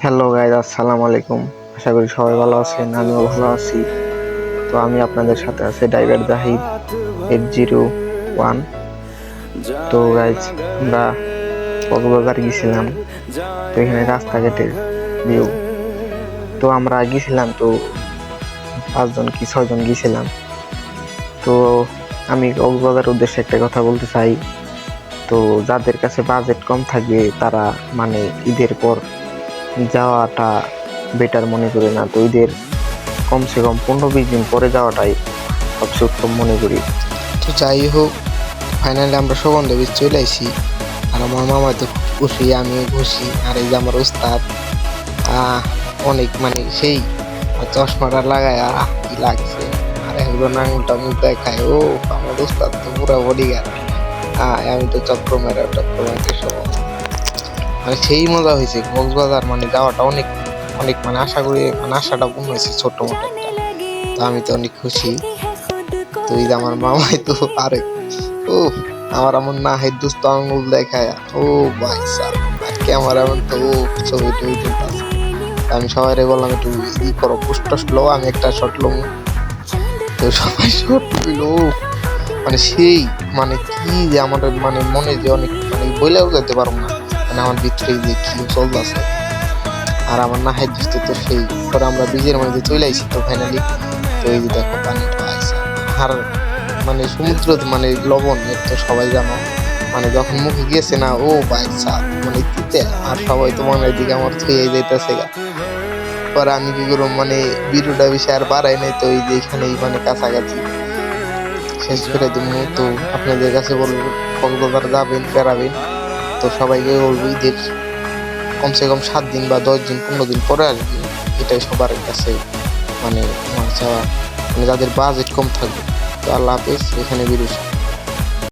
Hello guys, আসসালামু আলাইকুম। আশা করি সবাই ভালো আছেন, আমিও ভালো আছি। তো আমি আপনাদের সাথে আছি ড্রাইভার জাহিদ 801। তো গাইজ, আমরা কক্সবাজার গেছিলাম। তো এখানে রাস্তাঘাটের ভিউ, তো আমরা গেছিলাম তো 5 জন কি 6 জন গেছিলাম। তো আমি কক্সবাজার উদ্দেশ্যে একটা কথা বলতে চাই। তো যাদের কাছে বাজেট কম থাকবে তারা মানে ঈদের পর যাওয়াটা বেটার মনে করি না। তো ঈদের কমসে কম 15-20 দিন পরে যাওয়াটাই সবচেয়ে উত্তম মনে করি। তো যাই হোক, ফাইনালি আমরা সুগন্ধ বীজ চলে আইছি। আর আমার মামা তো খুশি, আমিও খুশি। আর এই যে আমার উস্তাদ অনেক মানে সেই চশমাটা লাগায় কি লাগছে। আর একজন আঙুলটা মুখ দেখায়, ও আমার উস্তাদ তো পুরা বডিগার্ড। আমি তো চক্রমের সময় মানে সেই মজা হয়েছে। কক্সবাজার মানে যাওয়াটা অনেক অনেক মানে আশা করি মানে আশাটা পূর্ণ হয়েছে ছোট্ট মোটো একটা। তো আমি তো অনেক খুশি। তো এই যে আমার মামাই তো আরেক, ও আমার না হয় দুস্থ আঙুল দেখায়, ও ভাই সাহেব ক্যামেরা এমন তো ও ছবি টবি তুলতেছে। আমি সবাই বললাম একটু ই করো, পোস্ট লো, আমি একটা শট লম। তো সবাই শট নিল। মানে সেই মানে কি যে আমাদের মানে মনে যে অনেক মানে বইলেও যেতে পারবো না, মানে আমার ভিতরে যে কি চলতেছে। আর আমার না হয় দুস্থ তো সেই পরে আমরা ব্রিজের মধ্যে চলে আইছি। তো ফাইনালি তো এই যে দেখো পানিটা আইসা। আর মানে সমুদ্র মানে লবণ এর তো সবাই জানো, মানে যখন মুখে গিয়েছে না, ও ভাই সাহ মানে তিতে। আর সবাই তো মনের দিকে আমার থুয়ে যাইতেছে গা। পরে আমি কি করবো মানে ভিডিওটা বেশি আর বাড়াই নাই। তো এই যে এখানেই মানে কাছাকাছি শেষ করে দেবো। তো আপনাদের কাছে বলবো কক্সবাজার যাবেন বেড়াবেন, তো সবাইকে বলবো ঈদের কমসে কম 7 দিন বা 10 দিন 15 দিন পরে আসবে। এটাই সবার কাছে মানে আমার চাওয়া, মানে যাদের বাজেট কম থাকবে। তো আল্লাহ হাফেজ, এখানে বিরুষ।